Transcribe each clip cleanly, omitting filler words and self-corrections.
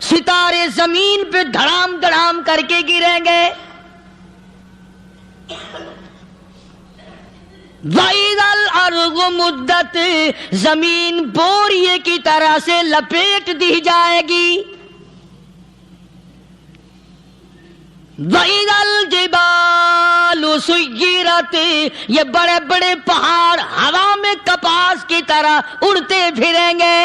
ستارے زمین پہ دھڑام دھڑام کر کے گریں گے. وَإِذَا الْأَرْضُ مُدَّتْ زمین بوریے کی طرح سے لپیٹ دی جائے گی. وَإِذَا الْجِبَالُ سُيِّرَتْ یہ بڑے بڑے پہاڑ ہوا میں کپاس کی طرح اڑتے پھریں گے.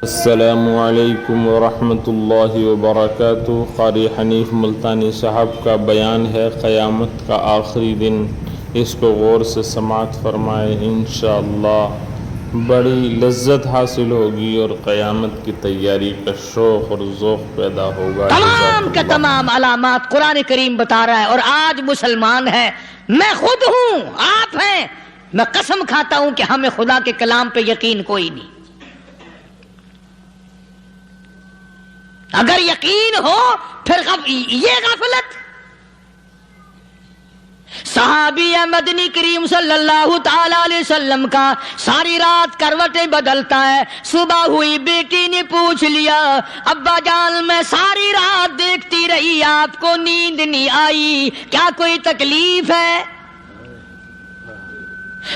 السلام علیکم ورحمۃ اللہ وبرکاتہ. قاری حنیف ملتانی صاحب کا بیان ہے قیامت کا آخری دن. اس کو غور سے سماعت فرمائے، انشاءاللہ بڑی لذت حاصل ہوگی اور قیامت کی تیاری کا شوق اور ذوق پیدا ہوگا. تمام کا تمام علامات قرآن کریم بتا رہا ہے. اور آج مسلمان ہے، میں خود ہوں، آپ ہیں، میں قسم کھاتا ہوں کہ ہمیں خدا کے کلام پہ یقین کوئی نہیں. اگر یقین ہو پھر یہ غفلت. صحابی مدنی کریم صلی اللہ تعالی علیہ وسلم کا ساری رات کروٹیں بدلتا ہے. صبح ہوئی بیٹی نے پوچھ لیا، ابا جان میں ساری رات دیکھتی رہی، آپ کو نیند نہیں آئی، کیا کوئی تکلیف ہے؟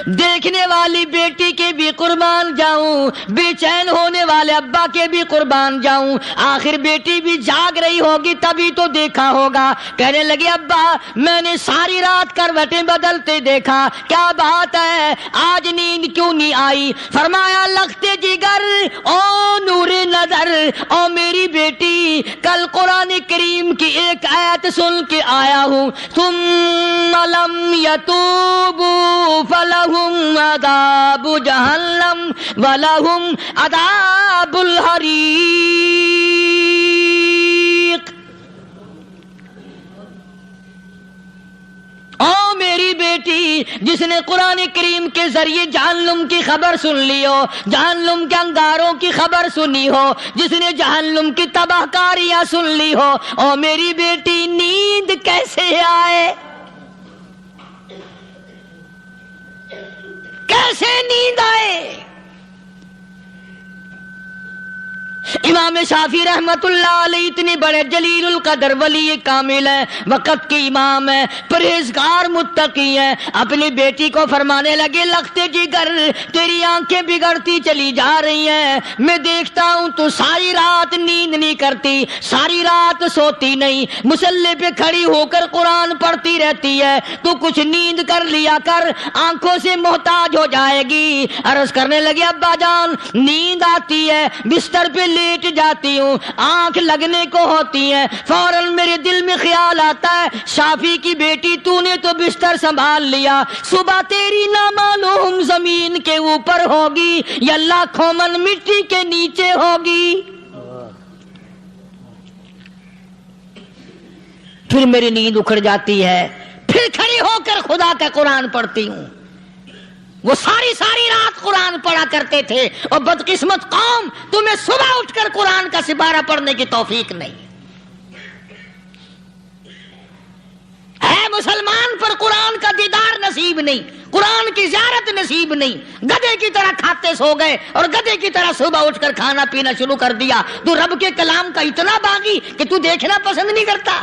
دیکھنے والی بیٹی کے بھی قربان جاؤں، بے چین ہونے والے ابا کے بھی قربان جاؤں. آخر بیٹی بھی جاگ رہی ہوگی تبھی تو دیکھا ہوگا. کہنے لگے ابا میں نے ساری رات کروٹیں بدلتے دیکھا، کیا بات ہے، آج نیند کیوں نہیں آئی؟ فرمایا لختے جگر او نور نظر، او میری بیٹی کل قرآن کریم کی ایک آیت سن کے آیا ہوں، ثم لم یتوبوا فلہم عذاب جہنم ولہم عذاب الحریق. او میری بیٹی جس نے قرآن کریم کے ذریعے جہنم کی خبر سن لی ہو، جہنم کے انگاروں کی خبر سنی ہو، جس نے جہنم کی تباہ کاریاں سن لی ہو، او میری بیٹی نیند کیسے آئے؟ کیسے نیند آئے؟ امام شافعی رحمت اللہ علیہ اتنے بڑے جلیل القدر ولی کامل ہیں، وقت کے امام ہیں، پرہیزگار متقی ہیں. اپنی بیٹی کو فرمانے لگے لختے جگر تیری آنکھیں بگڑتی چلی جا رہی ہیں، میں دیکھتا ہوں تو ساری رات نیند نہیں کرتی، ساری رات سوتی نہیں، مصلی پہ کھڑی ہو کر قرآن پڑھتی رہتی ہے، تو کچھ نیند کر لیا کر، آنکھوں سے محتاج ہو جائے گی. عرض کرنے لگے ابا جان نیند آتی ہے، بستر پہ لیٹ جاتی ہوں، آنکھ لگنے کو ہوتی ہے، فوراً میرے دل میں خیال آتا ہے شافی کی بیٹی تو نے تو بستر سنبھال لیا، صبح تیری نہ معلوم زمین کے اوپر ہوگی یا لاکھوں من مٹی کے نیچے ہوگی. پھر میری نیند اکھڑ جاتی ہے، پھر کھڑی ہو کر خدا کا قرآن پڑھتی ہوں. وہ ساری رات قرآن پڑھا کرتے تھے، اور بدقسمت قوم تمہیں صبح اٹھ کر قرآن کا سپارہ پڑھنے کی توفیق نہیں ہے. مسلمان پر قرآن کا دیدار نصیب نہیں، قرآن کی زیارت نصیب نہیں. گدھے کی طرح کھاتے سو گئے اور گدھے کی طرح صبح اٹھ کر کھانا پینا شروع کر دیا. تو رب کے کلام کا اتنا باغی کہ تو دیکھنا پسند نہیں کرتا.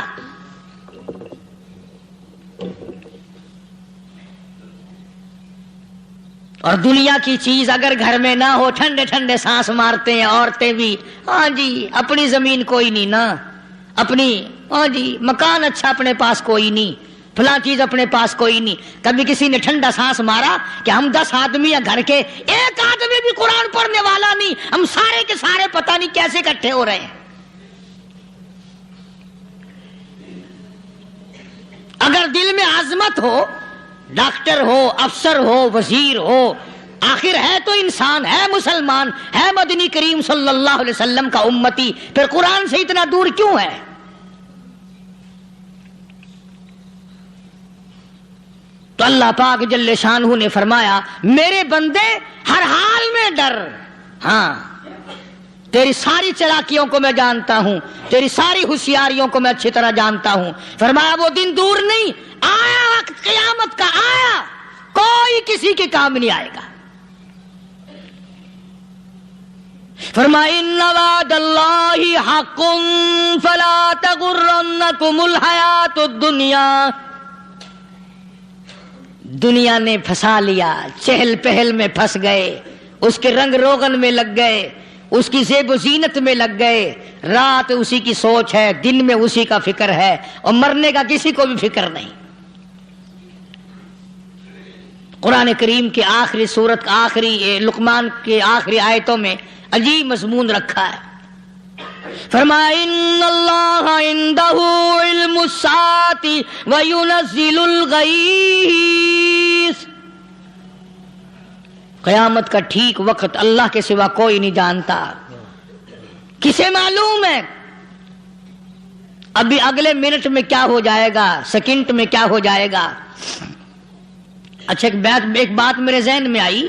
اور دنیا کی چیز اگر گھر میں نہ ہو، ٹھنڈے ٹھنڈے سانس مارتے ہیں عورتیں بھی، ہاں جی اپنی زمین کوئی نہیں نا، اپنی ہاں جی مکان اچھا اپنے پاس کوئی نہیں، فلاں چیز اپنے پاس کوئی نہیں. کبھی کسی نے ٹھنڈا سانس مارا کہ ہم 10 آدمی ہیں گھر کے، ایک آدمی بھی قرآن پڑھنے والا نہیں، ہم سارے کے سارے پتہ نہیں کیسے اکٹھے ہو رہے ہیں. اگر دل میں عظمت ہو، ڈاکٹر ہو، افسر ہو، وزیر ہو، آخر ہے تو انسان، ہے مسلمان، ہے مدنی کریم صلی اللہ علیہ وسلم کا امتی، پھر قرآن سے اتنا دور کیوں ہے؟ تو اللہ پاک جل شانہ نے فرمایا میرے بندے ہر حال میں ڈر. ہاں تیری ساری چلاکیوں کو میں جانتا ہوں، تیری ساری ہوشیاریوں کو میں اچھی طرح جانتا ہوں. فرمایا وہ دن دور نہیں، آیا وقت قیامت کا، آیا، کوئی کسی کے کام نہیں آئے گا. فرمایا ان وعد اللہ حق فلا تغرنکم الحیات الدنیا. دنیا نے پھنسا لیا، چہل پہل میں پھنس گئے، اس کے رنگ روغن میں لگ گئے، اس کی زیب و زینت میں لگ گئے. رات اسی کی سوچ ہے، دن میں اسی کا فکر ہے، اور مرنے کا کسی کو بھی فکر نہیں. قرآن کریم کے آخری سورت کا آخری لقمان کے آخری آیتوں میں عجیب مضمون رکھا ہے. فرمایا ان اللہ عندہ علم الساعۃ وینزل الغیث. قیامت کا ٹھیک وقت اللہ کے سوا کوئی نہیں جانتا. کسے معلوم ہے ابھی اگلے منٹ میں کیا ہو جائے گا، سیکنڈ میں کیا ہو جائے گا. اچھا ایک بات میرے ذہن میں آئی.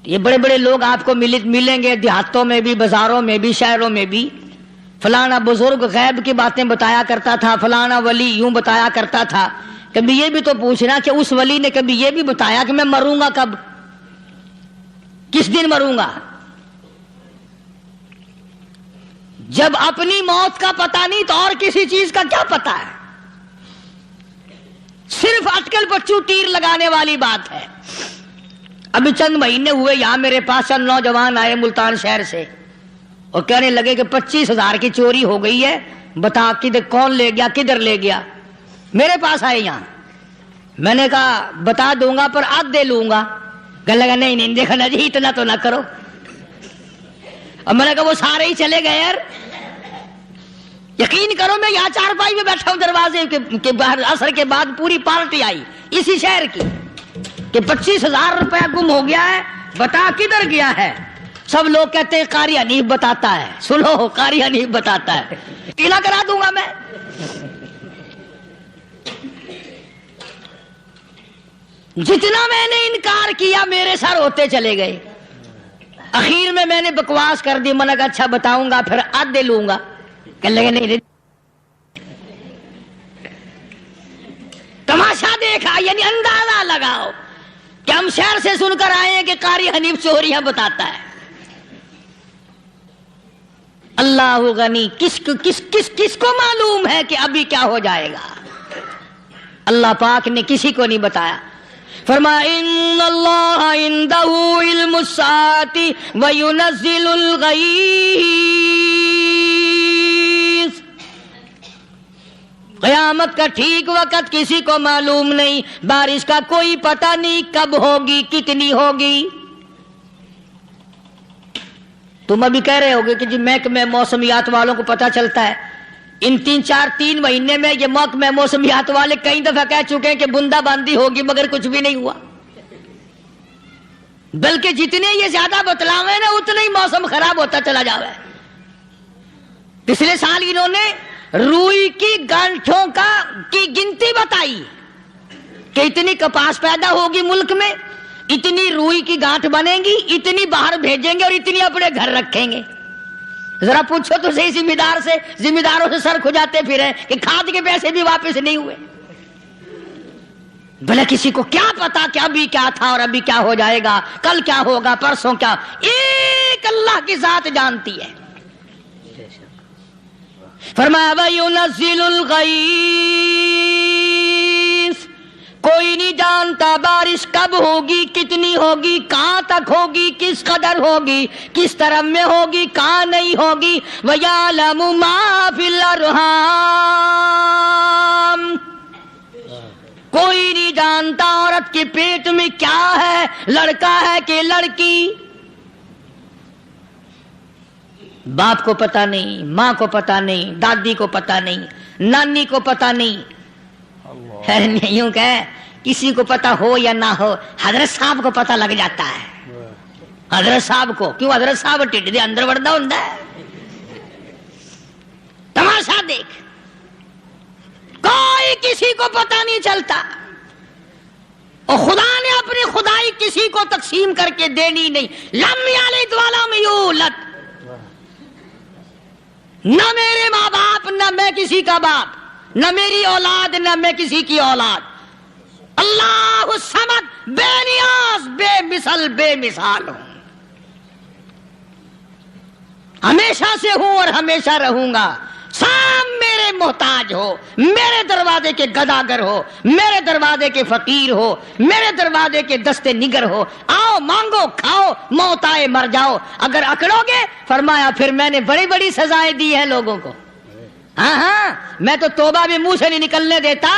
یہ بڑے بڑے لوگ آپ کو ملیں گے دیہاتوں میں بھی، بازاروں میں بھی، شہروں میں بھی. فلانا بزرگ غیب کی باتیں بتایا کرتا تھا، فلانا ولی یوں بتایا کرتا تھا. کبھی یہ بھی تو پوچھنا کہ اس ولی نے کبھی یہ بھی بتایا کہ میں مروں گا کب، کس دن مروں گا. جب اپنی موت کا پتہ نہیں تو اور کسی چیز کا کیا پتہ ہے. صرف اٹکل پچو تیر لگانے والی بات ہے. ابھی چند مہینے ہوئے یہاں میرے پاس چند نوجوان آئے ملتان شہر سے اور کہنے لگے کہ 25,000 کی چوری ہو گئی ہے، بتا کدھر کون لے گیا، کدھر لے گیا. میرے پاس آئے یہاں. میں نے کہا بتا دوں گا پر آدھ دے لوں گا. کہنے لگا نہیں دیکھا نا جی اتنا تو نہ کرو. اور میں نے کہا وہ سارے ہی چلے گئے یار. یقین کرو میں یہاں چارپائی میں بیٹھا ہوں دروازے کے باہر، عصر کے بعد پوری پارٹی آئی اسی شہر کی کہ 25,000 روپیہ گم ہو گیا ہے، بتا کدھر گیا ہے. سب لوگ کہتے ہیں قاری حنیف بتاتا ہے. سنو قاری حنیف بتاتا ہے، ٹیلا کرا دوں گا میں. جتنا میں نے انکار کیا میرے سر ہوتے چلے گئے. اخیر میں نے بکواس کر دی. میں نے کہا اچھا بتاؤں گا پھر آدھے لوں گا. کہنے لگے نہیں. تماشا دیکھا یعنی اندازہ لگاؤ کہ ہم شہر سے سن کر آئے ہیں کہ قاری حنیف چوریاں بتاتا ہے. اللہ غنی، کس کو معلوم ہے کہ ابھی کیا ہو جائے گا. اللہ پاک نے کسی کو نہیں بتایا. فرمایا ان اللہ عندہ علم الساعۃ وینزل الغیث. قیامت کا ٹھیک وقت کسی کو معلوم نہیں، بارش کا کوئی پتہ نہیں کب ہوگی، کتنی ہوگی. تم ابھی کہہ رہے ہوگے کہ جی محکمہ موسمیات والوں کو پتہ چلتا ہے. ان 3 مہینے میں یہ محکمہ موسمیات والے کئی دفعہ کہہ چکے ہیں کہ بندہ باندی ہوگی مگر کچھ بھی نہیں ہوا. بلکہ جتنے یہ زیادہ بتلاوے نا اتنا ہی موسم خراب ہوتا چلا جاوے. پچھلے سال انہوں نے روئی کی گانٹھوں کی گنتی بتائی کہ اتنی کپاس پیدا ہوگی ملک میں، اتنی روئی کی گانٹھ بنے گی، اتنی باہر بھیجیں گے اور اتنی اپنے گھر رکھیں گے. ذرا پوچھو تو صحیح ذمہ داروں سے سر کھجاتے پھرے کہ کھاد کے پیسے بھی واپس نہیں ہوئے. بھلا کسی کو کیا پتا کہ ابھی کیا تھا اور ابھی کیا ہو جائے گا، کل کیا ہوگا، پرسوں کیا. ایک اللہ کی ذات جانتی ہے. فرمایا وَيُنَزِّلُ الْغَيْثَ. کوئی نہیں جانتا بارش کب ہوگی، کتنی ہوگی، کہاں تک ہوگی، کس قدر ہوگی، کس طرف میں ہوگی، کہاں نہیں ہوگی. وَيَعْلَمُ مَا فِي الْأَرْحَامِ. کوئی نہیں جانتا عورت کے پیٹ میں کیا ہے، لڑکا ہے کہ لڑکی. باپ کو پتہ نہیں، ماں کو پتہ نہیں، دادی کو پتہ نہیں، نانی کو پتہ نہیں. یوں کہ کسی کو پتہ ہو یا نہ ہو حضرت صاحب کو پتہ لگ جاتا ہے. حضرت صاحب کو کیوں؟ حضرت صاحب ٹھڈ دے اندر وڑدا ہوندا ہے. تماشا دیکھ، کوئی کسی کو پتہ نہیں چلتا. اور خدا نے اپنی خدائی کسی کو تقسیم کر کے دینی نہیں. لم یلد ولم یولد. نہ میرے ماں باپ، نہ میں کسی کا باپ، نہ میری اولاد، نہ میں کسی کی اولاد. اللہ الصمد، بے نیاز، بے مثل، بے مثال ہوں. ہمیشہ سے ہوں اور ہمیشہ رہوں گا. سب میرے محتاج ہو, میرے دروازے کے گداگر ہو, میرے دروازے کے فقیر ہو, میرے دروازے کے دستے نگر ہو, آؤ مانگو کھاؤ, موت آئے مر جاؤ. اگر اکڑو گے فرمایا پھر میں نے بڑی بڑی سزائیں دی ہیں لوگوں کو. ہاں ہاں, میں تو توبہ بھی منہ سے نہیں نکلنے دیتا,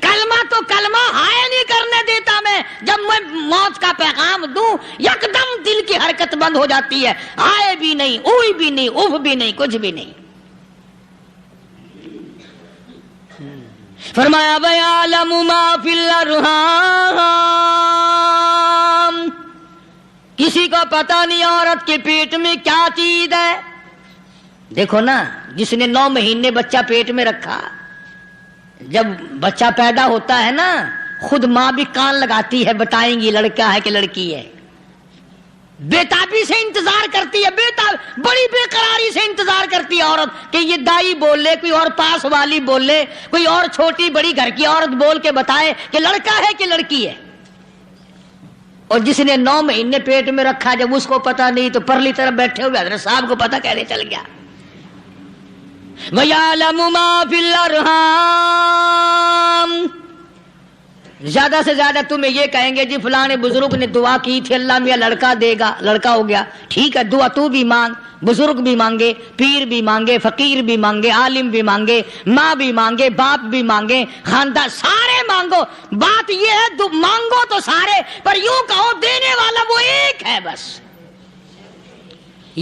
کلمہ تو کلمہ ہائے نہیں کرنے دیتا میں. جب میں موت کا پیغام دوں یکدم دل کی حرکت بند ہو جاتی ہے, ہائے بھی نہیں, اوئی بھی نہیں, اف بھی نہیں, کچھ بھی نہیں. فرمایا وَيَعْلَمُ مَا فِي الْأَرْحَامِ, کسی کو پتہ نہیں عورت کے پیٹ میں کیا چیز ہے. دیکھو نا, جس نے 9 مہینے بچہ پیٹ میں رکھا, جب بچہ پیدا ہوتا ہے نا خود ماں بھی کان لگاتی ہے, بتائیں گی لڑکا ہے کہ لڑکی ہے. بےتابی سے انتظار کرتی ہے, بڑی بے قراری سے انتظار کرتی ہے عورت کہ یہ دائی بول لے, کوئی اور پاس والی بول لے, کوئی اور چھوٹی بڑی گھر کی عورت بول کے بتائے کہ لڑکا ہے کہ لڑکی ہے. اور جس نے 9 مہینے پیٹ میں رکھا, جب اس کو پتا نہیں تو پرلی طرف بیٹھے ہوئے حضرت صاحب کو پتا کیسے چل گیا. وَيَعْلَمُ مَا فِي الْأَرْحَامِ, زیادہ سے زیادہ تمہیں یہ کہیں گے جی فلاں بزرگ نے دعا کی تھی اللہ میاں لڑکا دے گا, لڑکا ہو گیا, ٹھیک ہے دعا تو بھی مانگ, بزرگ بھی مانگے, پیر بھی مانگے, فقیر بھی مانگے, عالم بھی مانگے, ماں بھی مانگے, باپ بھی مانگے, خاندان سارے مانگو. بات یہ ہے مانگو تو سارے, پر یوں کہو دینے والا وہ ایک ہے بس.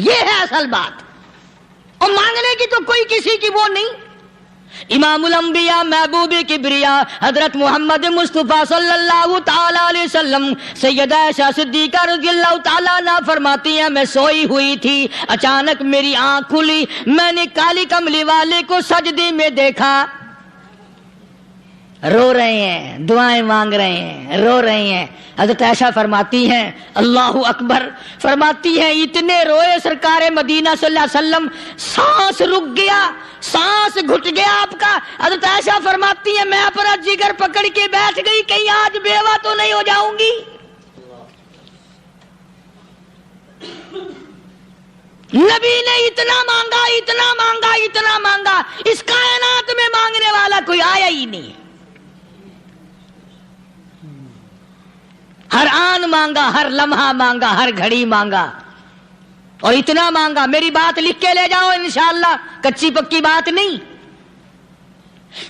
یہ ہے اصل بات, اور مانگنے کی تو کوئی کسی کی وہ نہیں. امام الانبیاء محبوب کبریا حضرت محمد مصطفیٰ صلی اللہ تعالی علیہ وسلم سیدہ عائشہ صدیقہ رضی اللہ تعالیٰ عنہ فرماتی ہیں میں سوئی ہوئی تھی, اچانک میری آنکھ کھلی, میں نے کالی کملی والے کو سجدے میں دیکھا, رو رہے ہیں, دعائیں مانگ رہے ہیں, رو رہے ہیں. حضرت عائشہ فرماتی ہیں اللہ اکبر, فرماتی ہیں اتنے روئے سرکار مدینہ صلی اللہ علیہ وسلم, سانس رک گیا, سانس گھٹ گیا آپ کا. حضرت عائشہ فرماتی ہیں میں اپنا جگر پکڑ کے بیٹھ گئی, کہیں آج بیوہ تو نہیں ہو جاؤں گی. نبی نے اتنا مانگا, اتنا مانگا, اتنا مانگا, اس کائنات میں مانگنے والا کوئی آیا ہی نہیں. ہر آن مانگا, ہر لمحہ مانگا, ہر گھڑی مانگا, اور اتنا مانگا. میری بات لکھ کے لے جاؤ انشاءاللہ, کچی پکی بات نہیں.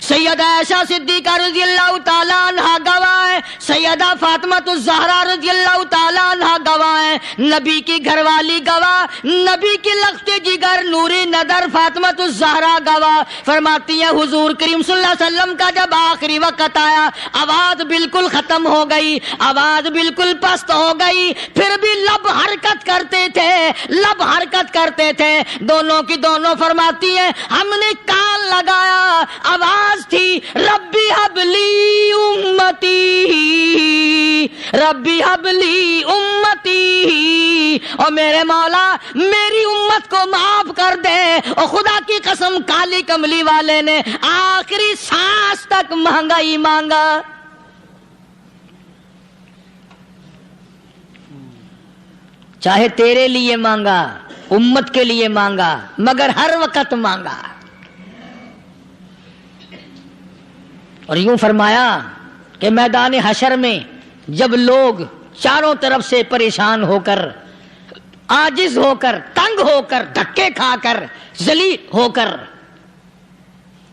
سیدہ عائشہ صدیقہ رضی اللہ تعالیٰ عنہ گواہ ہے, سیدہ فاطمہ الزہرا رضی اللہ تعالیٰ عنہ گواہ ہے, نبی کی گھر والی گواہ, نبی کی لخت جگر نوری نظر فاطمہ الزہرا گواہ. فرماتی ہیں حضور کریم صلی اللہ علیہ وسلم کا جب آخری وقت آیا, آواز بالکل ختم ہو گئی, آواز بالکل پست ہو گئی, پھر بھی لب حرکت کرتے تھے, لب حرکت کرتے تھے, دونوں کی دونوں. فرماتی ہیں ہم نے کان لگایا, آواز تھی ربی حبلی امتی, ربی حبلی امتی, اور میرے مولا میری امت کو معاف کر دے. اور خدا کی قسم کالی کملی والے نے آخری سانس تک مانگا ہی مانگا. چاہے تیرے لیے مانگا, امت کے لیے مانگا, مگر ہر وقت مانگا. اور یوں فرمایا کہ میدان حشر میں جب لوگ چاروں طرف سے پریشان ہو کر, عاجز ہو کر, تنگ ہو کر, دھکے کھا کر, ذلیل ہو کر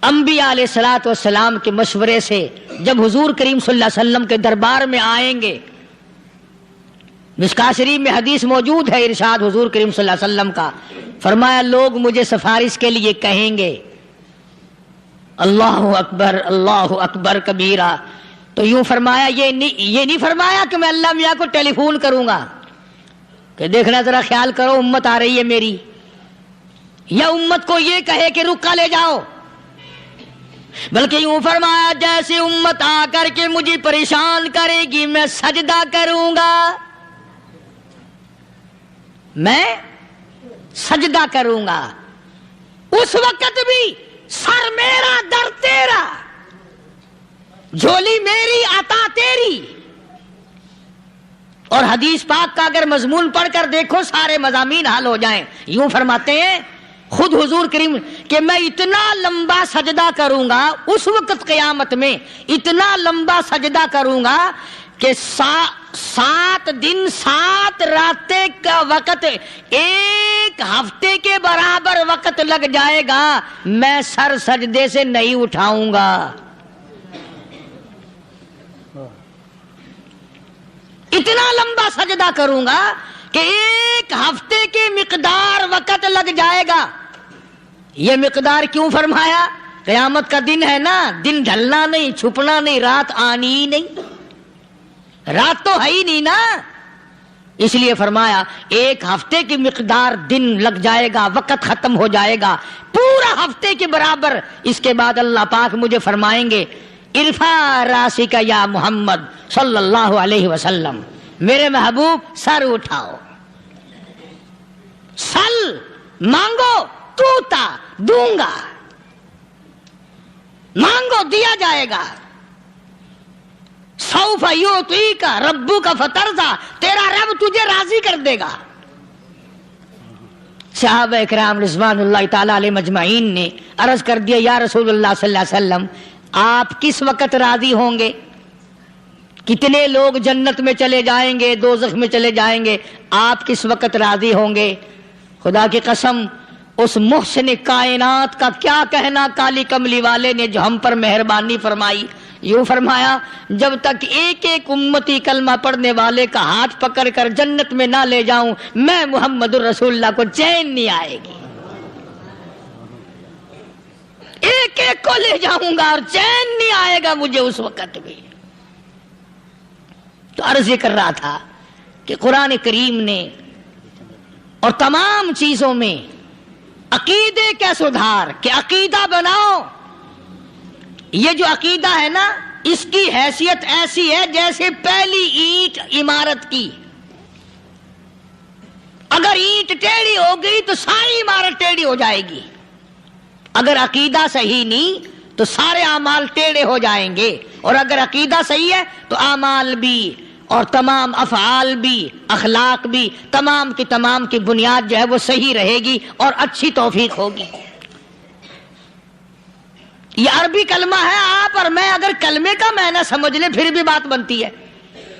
انبیاء علیہ الصلوۃ والسلام کے مشورے سے جب حضور کریم صلی اللہ علیہ وسلم کے دربار میں آئیں گے, مشکاۃ شریف میں حدیث موجود ہے, ارشاد حضور کریم صلی اللہ علیہ وسلم کا, فرمایا لوگ مجھے سفارش کے لیے کہیں گے اللہ اکبر, اللہ اکبر کبیرہ. تو یوں فرمایا, یہ نہیں فرمایا کہ میں اللہ میاں کو ٹیلی فون کروں گا کہ دیکھنا ذرا خیال کرو امت آ رہی ہے میری, یا امت کو یہ کہے کہ رکا لے جاؤ, بلکہ یوں فرمایا جیسے امت آ کر کے مجھے پریشان کرے گی میں سجدہ کروں گا, میں سجدہ کروں گا. اس وقت بھی سر میرا در تیرا, جھولی میری عطا تیری. اور حدیث پاک کا اگر مضمون پڑھ کر دیکھو سارے مضامین حل ہو جائیں. یوں فرماتے ہیں خود حضور کریم کہ میں اتنا لمبا سجدہ کروں گا اس وقت قیامت میں، اتنا لمبا سجدہ کروں گا کہ 7 دن 7 راتیں کا وقت 1 ہفتے کے برابر وقت لگ جائے گا، میں سر سجدے سے نہیں اٹھاؤں گا. اتنا لمبا سجدہ کروں گا کہ 1 ہفتے کی مقدار وقت لگ جائے گا. یہ مقدار کیوں فرمایا؟ قیامت کا دن ہے نا، دن ڈھلنا نہیں، چھپنا نہیں، رات آنی ہی نہیں، رات تو ہے ہی نہیں نا، اس لیے فرمایا 1 ہفتے کی مقدار دن لگ جائے گا، وقت ختم ہو جائے گا پورا ہفتے کے برابر. اس کے بعد اللہ پاک مجھے فرمائیں گے ارفع راسک یا محمد صلی اللہ علیہ وسلم، میرے محبوب سر اٹھاؤ، سل مانگو توتا دوں گا، مانگو دیا جائے گا. سوف یعطیک ربک فترضی، تیرا رب تجھے راضی کر دے گا. صحابہ اکرام رضوان اللہ تعالی علیہ مجمعین نے عرض کر دیا یا رسول اللہ صلی اللہ علیہ وسلم آپ کس وقت راضی ہوں گے؟ کتنے لوگ جنت میں چلے جائیں گے، دوزخ میں چلے جائیں گے، آپ کس وقت راضی ہوں گے؟ خدا کی قسم اس محسن کائنات کا کیا کہنا کالی کملی والے نے جو ہم پر مہربانی فرمائی. یوں فرمایا جب تک ایک ایک امتی کلمہ پڑھنے والے کا ہاتھ پکڑ کر جنت میں نہ لے جاؤں میں محمد الرسول اللہ کو چین نہیں آئے گی. ایک ایک کو لے جاؤں گا اور چین نہیں آئے گا مجھے اس وقت بھی. تو عرض یہ کر رہا تھا کہ قرآن کریم نے اور تمام چیزوں میں عقیدے کا سدھار کہ عقیدہ بناؤ. یہ جو عقیدہ ہے نا اس کی حیثیت ایسی ہے جیسے پہلی اینٹ عمارت کی. اگر اینٹ ٹیڑھی ہو گئی تو ساری عمارت ٹیڑھی ہو جائے گی. اگر عقیدہ صحیح نہیں تو سارے اعمال ٹیڑھے ہو جائیں گے، اور اگر عقیدہ صحیح ہے تو اعمال بھی اور تمام افعال بھی اخلاق بھی تمام کی بنیاد جو ہے وہ صحیح رہے گی اور اچھی توفیق ہوگی. یہ عربی کلمہ ہے، آپ اور میں اگر کلمے کا معنی سمجھ لیں پھر بھی بات بنتی ہے.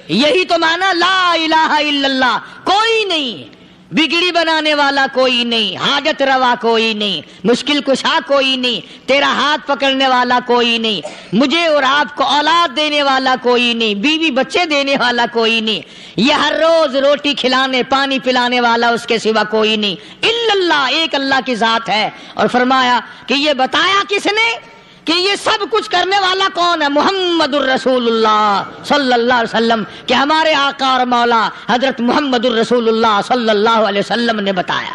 یہی تو معنی لا الہ الا اللہ، کوئی نہیں بگڑی بنانے والا، کوئی نہیں حاجت روا، کوئی نہیں مشکل کشا، کوئی نہیں تیرا ہاتھ پکڑنے والا، کوئی نہیں مجھے اور آپ کو اولاد دینے والا، کوئی نہیں بیوی بچے دینے والا، کوئی نہیں یہ ہر روز روٹی کھلانے پانی پلانے والا اس کے سوا کوئی نہیں الا اللہ، ایک اللہ کی ذات ہے. اور فرمایا کہ یہ بتایا کس نے کہ یہ سب کچھ کرنے والا کون ہے؟ محمد الرسول اللہ صلی اللہ علیہ وسلم، کہ ہمارے آقا اور مولا حضرت محمد الرسول اللہ صلی اللہ علیہ وسلم نے بتایا.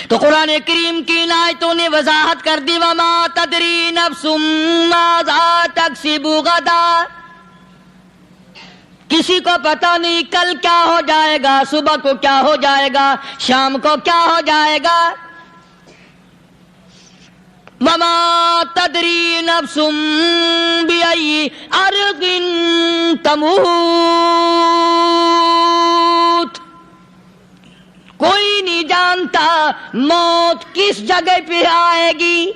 تو قرآن کریم کی آیتوں نے وضاحت کر دی وما تدری نفس ماذا تکسب غدا، کسی کو پتہ نہیں کل کیا ہو جائے گا، صبح کو کیا ہو جائے گا، شام کو کیا ہو جائے گا. وما تدری نفس بأي أرض تموت، کوئی نہیں جانتا موت کس جگہ پہ آئے گی.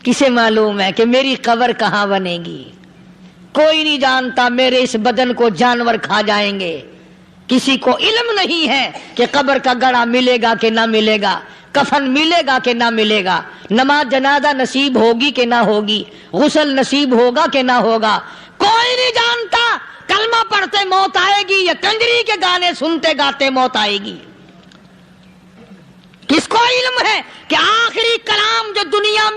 کسے معلوم ہے کہ میری قبر کہاں بنے گی؟ کوئی نہیں جانتا میرے اس بدن کو جانور کھا جائیں گے. کسی کو علم نہیں ہے کہ قبر کا گڑھا ملے گا کہ نہ ملے گا، کفن ملے گا کہ نہ ملے گا، نماز جنازہ نصیب ہوگی کہ نہ ہوگی، غسل نصیب ہوگا کہ نہ ہوگا، کوئی نہیں جانتا. کلمہ پڑھتے موت آئے گی یا کنجری کے گانے سنتے گاتے موت آئے گی. کس کو علم ہے کہ آخری کلام جو دنیا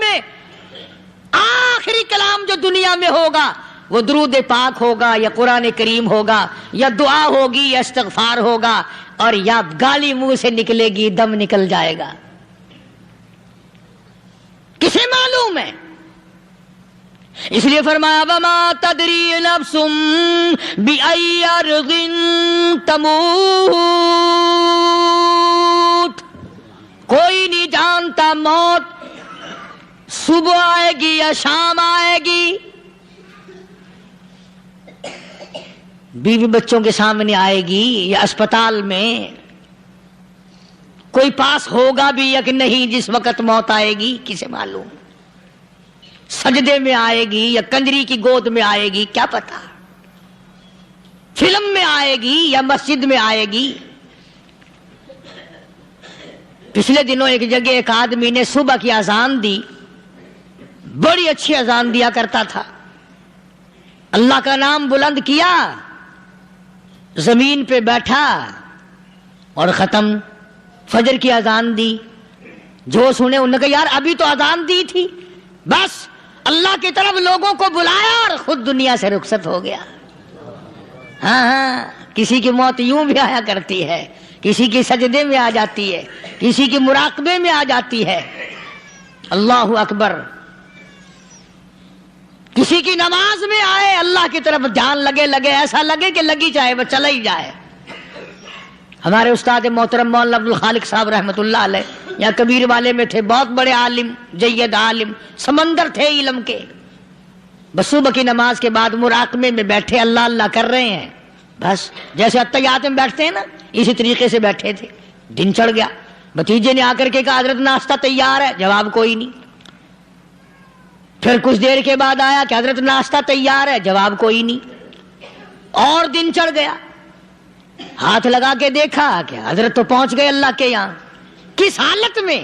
میں ہوگا وہ درود پاک ہوگا یا قرآن کریم ہوگا یا دعا ہوگی یا استغفار ہوگا، اور یا گالی منہ سے نکلے گی، دم نکل جائے گا. کسے معلوم ہے؟ اس لیے فرمایا وما تدری نفس بأي أرض تموت، کوئی نہیں جانتا موت صبح آئے گی یا شام آئے گی. بیوی بچوں کے سامنے آئے گی یا اسپتال میں، کوئی پاس ہوگا بھی یا کہ نہیں جس وقت موت آئے گی کسے معلوم، سجدے میں آئے گی یا کنجری کی گود میں آئے گی کیا پتا، فلم میں آئے گی یا مسجد میں آئے گی۔ پچھلے دنوں ایک جگہ ایک آدمی نے صبح کی اذان دی، بڑی اچھی اذان دیا کرتا تھا، اللہ کا نام بلند کیا، زمین پہ بیٹھا اور ختم، فجر کی اذان دی۔ جو سنے انہوں نے کہا یار ابھی تو اذان دی تھی، بس اللہ کی طرف لوگوں کو بلایا اور خود دنیا سے رخصت ہو گیا۔ ہاں کسی کی موت یوں بھی آیا کرتی ہے، کسی کی سجدے میں آ جاتی ہے، کسی کی مراقبے میں آ جاتی ہے۔ اللہ اکبر۔ کسی کی نماز میں آئے، اللہ کی طرف دھیان لگے ایسا لگے کہ لگی جائے وہ چلا ہی جائے۔ ہمارے استاد محترم مولانا عبد الخالق صاحب رحمۃ اللہ علیہ یا کبیر والے میں تھے، بہت بڑے عالم، جید عالم، سمندر تھے علم کے۔ بس صبح کی نماز کے بعد مراقبے میں بیٹھے اللہ اللہ کر رہے ہیں، بس جیسے اتحیات میں بیٹھتے ہیں نا اسی طریقے سے بیٹھے تھے۔ دن چڑھ گیا، بھتیجے نے آ کر کے کہا حضرت ناشتہ تیار ہے، جواب کوئی نہیں۔ پھر کچھ دیر کے بعد آیا کہ حضرت ناشتہ تیار ہے، جواب کوئی نہیں۔ اور دن چڑھ گیا، ہاتھ لگا کے دیکھا کہ حضرت تو پہنچ گئے اللہ کے یہاں۔ کس حالت میں؟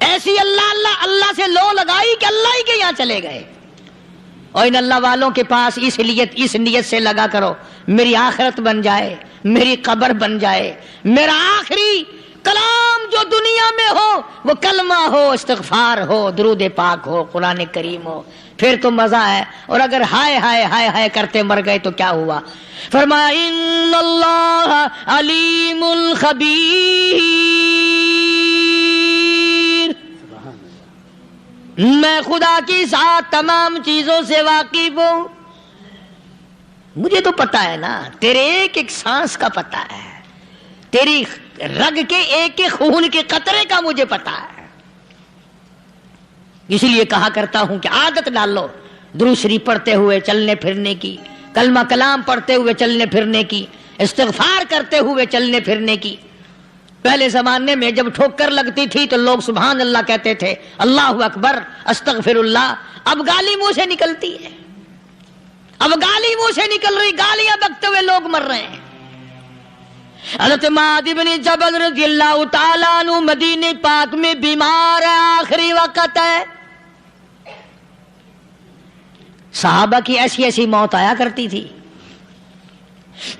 ایسی اللہ اللہ اللہ سے لو لگائی کہ اللہ ہی کے یہاں چلے گئے۔ اور ان اللہ والوں کے پاس اس نیت سے لگا کرو میری آخرت بن جائے، میری قبر بن جائے، میرا آخری کلام جو دنیا میں ہو وہ کلمہ ہو، استغفار ہو، درود پاک ہو، قرآن کریم ہو، پھر تو مزہ ہے۔ اور اگر ہائے ہائے ہائے ہائے کرتے مر گئے تو کیا ہوا؟ فرمایا ان اللہ علیم خبیر، میں خدا کی ذات تمام چیزوں سے واقف ہوں۔ مجھے تو پتا ہے نا، تیرے ایک ایک سانس کا پتا ہے، تیری رگ کے ایک ایک خون کے قطرے کا مجھے پتا ہے۔ اس لیے کہا کرتا ہوں کہ عادت ڈال لو درود شریف پڑھتے ہوئے چلنے پھرنے کی، کلمہ کلام پڑھتے ہوئے چلنے پھرنے کی، استغفار کرتے ہوئے چلنے پھرنے کی۔ پہلے زمانے میں جب ٹھوکر لگتی تھی تو لوگ سبحان اللہ کہتے تھے، اللہ اکبر، استغفر اللہ۔ اب گالی منہ سے نکلتی ہے، اب گالی منہ سے نکل رہی، گالیاں بکتے ہوئے لوگ مر رہے ہیں۔ حضرت معاذ بن جبل رضی اللہ تعالیٰ عنہ مدینہ پاک میں بیمار ہے، آخری وقت ہے۔ صحابہ کی ایسی ایسی موت آیا کرتی تھی،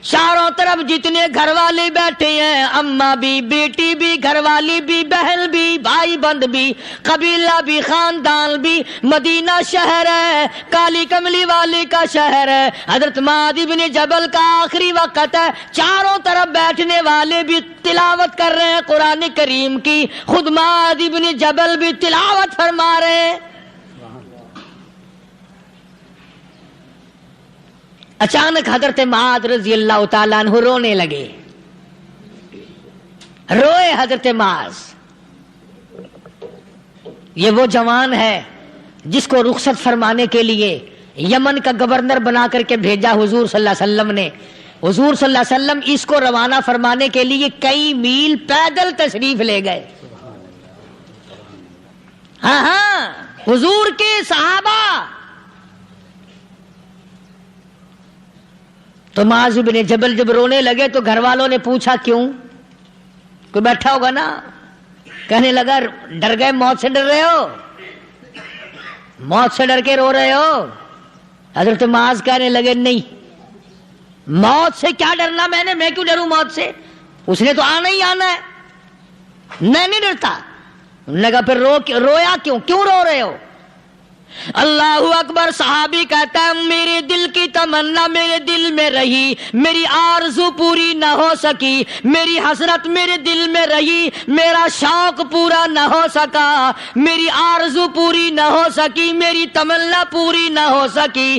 چاروں طرف جتنے گھر والے بیٹھے ہیں، اماں بھی، بیٹی بھی، گھر والی بھی، بہن بھی، بھائی بند بھی، قبیلہ بھی، خاندان بھی، مدینہ شہر ہے، کالی کملی والے کا شہر ہے۔ حضرت معاذ بن جبل کا آخری وقت ہے، چاروں طرف بیٹھنے والے بھی تلاوت کر رہے ہیں قرآن کریم کی، خود معاذ بن جبل بھی تلاوت فرما رہے ہیں۔ اچانک حضرت معاذ رضی اللہ تعالیٰ عنہ رونے لگے، روئے حضرت معاذ۔ یہ وہ جوان ہے جس کو رخصت فرمانے کے لیے یمن کا گورنر بنا کر کے بھیجا حضور صلی اللہ علیہ وسلم نے۔ حضور صلی اللہ علیہ وسلم اس کو روانہ فرمانے کے لیے کئی میل پیدل تشریف لے گئے۔ ہاں حضور کے صحابہ۔ تو معاذ بن جبل جب رونے لگے تو گھر والوں نے پوچھا کیوں؟ کوئی بیٹھا ہوگا نا، کہنے لگا ڈر گئے، موت سے ڈر رہے ہو، موت سے ڈر کے رو رہے ہو؟ حضرت معاذ کہنے لگے نہیں، موت سے کیا ڈرنا، میں کیوں ڈروں موت سے، اس نے تو آنا ہی آنا ہے، میں نہیں ڈرتا۔ انہوں نے کہا پھر رویا کیوں رو رہے ہو؟ اللہ اکبر۔ صحابی کہتا ہے میرے دل کی تمنا میرے دل میں رہی، میری آرزو پوری نہ ہو سکی، میری حسرت میرے دل میں رہی، میرا شوق پورا نہ ہو سکا، میری آرزو پوری نہ ہو سکی، میری تمنا پوری نہ ہو سکی،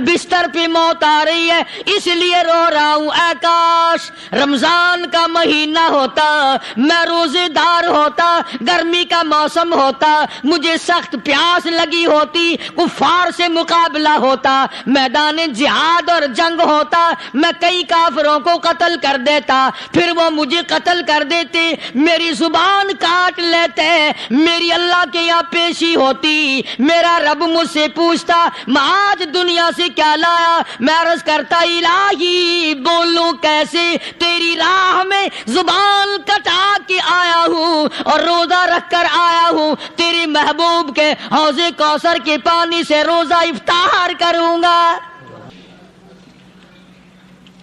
بستر پہ موت آ رہی ہے اس لیے رو رہا ہوں۔ اے کاش رمضان کا مہینہ ہوتا، میں روزے دار ہوتا، گرمی کا موسم ہوتا، مجھے سخت پیاس لگی ہوتی، ہوتی, کفار سے مقابلہ ہوتا, میدان جہاد اور جنگ ہوتا, میں کئی کافروں کو قتل کر دیتا, پھر وہ مجھے قتل کر دیتے, میری زبان کاٹ لیتے, میری اللہ کے یہاں پیشی ہوتی, میرا رب مجھ سے پوچھتا میں آج دنیا سے کیا لایا, میں عرض کرتا الہی بولوں کیسے, تیری راہ میں زبان کٹا کے آیا ہوں اور روزہ رکھ کر آیا ہوں, تیرے محبوب کے حوض کوثر کے پانی سے روزہ افطار کروں گا.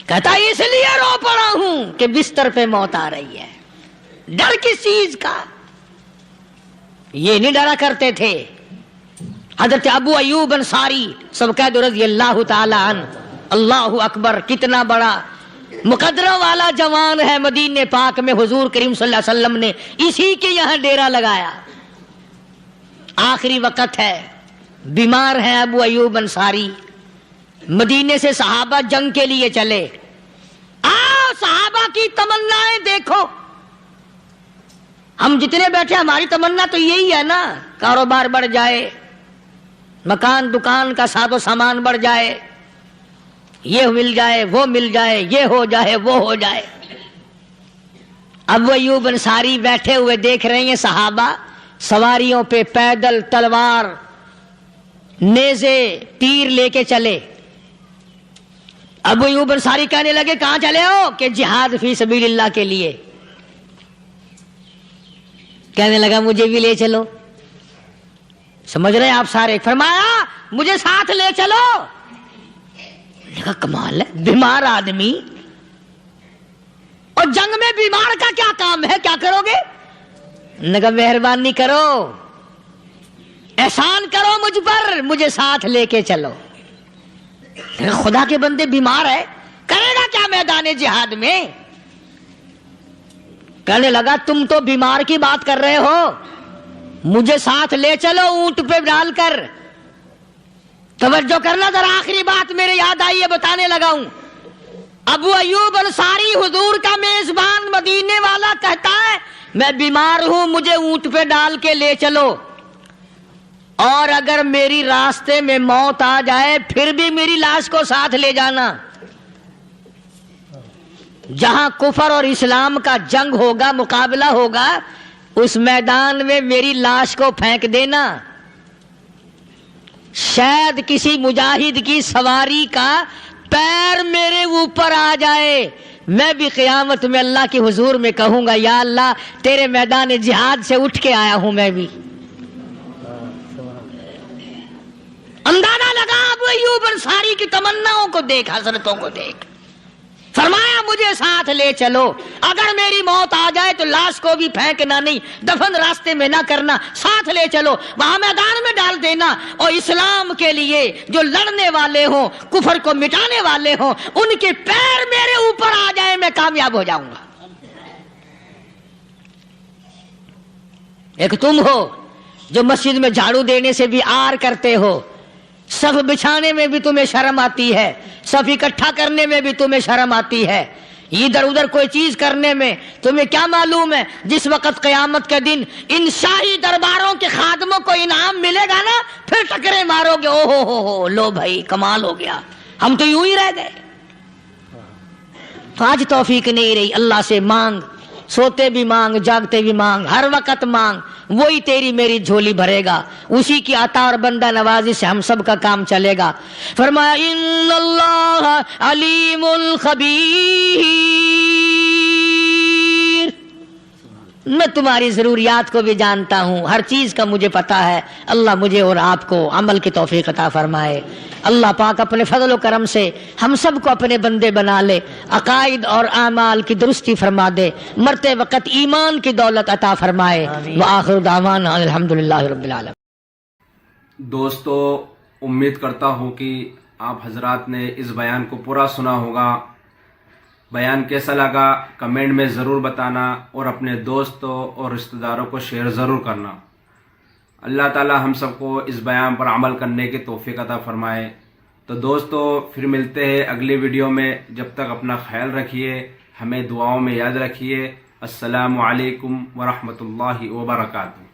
کہتا اس لیے رو پڑا ہوں کہ بستر پہ موت آ رہی ہے. ڈر کس چیز کا؟ یہ نہیں ڈرا کرتے تھے. حضرت ابو ایوب انصاری سب کہہ دو رضی اللہ تعالی عنہ, اللہ اکبر, کتنا بڑا مقدرہ والا جوان ہے. مدینے پاک میں حضور کریم صلی اللہ علیہ وسلم نے اسی کے یہاں ڈیرا لگایا. آخری وقت ہے, بیمار ہے ابو ایوب انصاری. مدینے سے صحابہ جنگ کے لیے چلے. صحابہ کی تمنائیں دیکھو, ہم جتنے بیٹھے ہماری تمنا تو یہی ہے نا, کاروبار بڑھ جائے, مکان دکان کا ساز و سامان بڑھ جائے, یہ مل جائے وہ مل جائے, یہ ہو جائے وہ ہو جائے. ابو ایوب انصاری بیٹھے ہوئے دیکھ رہے ہیں صحابہ سواریوں پہ پیدل تلوار نیزے تیر لے کے چلے. ابو ایوب انصاری کہنے لگے کہاں چلے ہو؟ کہ جہاد فی سبیل اللہ کے لیے. کہنے لگا مجھے بھی لے چلو. سمجھ رہے ہیں آپ سارے؟ فرمایا مجھے ساتھ لے چلو. کہا کمال ہے, بیمار آدمی اور جنگ میں بیمار کا کیا کام ہے, کیا کرو گے؟ نے کہا مہربانی کرو, احسان کرو مجھ پر, مجھے ساتھ لے کے چلو. خدا کے بندے بیمار ہے, کرے گا کیا میدان جہاد میں؟ کہنے لگا تم تو بیمار کی بات کر رہے ہو, مجھے ساتھ لے چلو اونٹ پہ ڈال کر. توجہ کرنا ذرا, آخری بات میرے یاد آئی ہے بتانے لگا ہوں. ابو ایوب انصاری حضور کا میزبان مدینے والا کہتا ہے میں بیمار ہوں, مجھے اونٹ پہ ڈال کے لے چلو, اور اگر میری راستے میں موت آ جائے پھر بھی میری لاش کو ساتھ لے جانا. جہاں کفر اور اسلام کا جنگ ہوگا, مقابلہ ہوگا, اس میدان میں میری لاش کو پھینک دینا. شاید کسی مجاہد کی سواری کا پیر میرے اوپر آ جائے, میں بھی قیامت میں اللہ کے حضور میں کہوں گا یا اللہ تیرے میدان جہاد سے اٹھ کے آیا ہوں میں بھی. اندازہ لگا ابو ایوب انصاری کی تمناؤں کو دیکھ, حسرتوں کو دیکھ. فرمایا مجھے ساتھ لے چلو, اگر میری موت آ جائے تو لاش کو بھی پھینکنا نہیں, دفن راستے میں نہ کرنا, ساتھ لے چلو, وہاں میدان میں ڈال دینا, اور اسلام کے لیے جو لڑنے والے ہوں, کفر کو مٹانے والے ہوں, ان کے پیر میرے اوپر آ جائے میں کامیاب ہو جاؤں گا. ایک تم ہو جو مسجد میں جھاڑو دینے سے بھی آر کرتے ہو, صف بچھانے میں بھی تمہیں شرم آتی ہے, صف اکٹھا کرنے میں بھی تمہیں شرم آتی ہے, ادھر ادھر کوئی چیز کرنے میں تمہیں کیا معلوم ہے جس وقت قیامت کے دن ان شاہی درباروں کے خادموں کو انعام ملے گا نا, پھر ٹکرے مارو گے, او ہو لو بھائی کمال ہو گیا, ہم تو یوں ہی رہ گئے. تو آج توفیق نہیں رہی, اللہ سے مانگ, سوتے بھی مانگ, جاگتے بھی مانگ, ہر وقت مانگ, وہی تیری میری جھولی بھرے گا, اسی کی عطا اور بندہ نوازی سے ہم سب کا کام چلے گا. فرمایا ان اللہ علیم خبیر, میں تمہاری ضروریات کو بھی جانتا ہوں, ہر چیز کا مجھے پتا ہے. اللہ مجھے اور آپ کو عمل کی توفیق عطا فرمائے. اللہ پاک اپنے فضل و کرم سے ہم سب کو اپنے بندے بنا لے, عقائد اور اعمال کی درستی فرما دے, مرتے وقت ایمان کی دولت عطا فرمائے. وآخر دعوانا الحمدللہ رب العالمین. دوستو, امید کرتا ہوں کہ آپ حضرات نے اس بیان کو پورا سنا ہوگا. بیان کیسا لگا کمنٹ میں ضرور بتانا, اور اپنے دوستوں اور رشتہ داروں کو شیئر ضرور کرنا. اللہ تعالی ہم سب کو اس بیان پر عمل کرنے کی توفیق عطا فرمائے. تو دوستو پھر ملتے ہیں اگلی ویڈیو میں, جب تک اپنا خیال رکھیے, ہمیں دعاؤں میں یاد رکھیے. السلام علیکم ورحمۃ اللہ وبرکاتہ.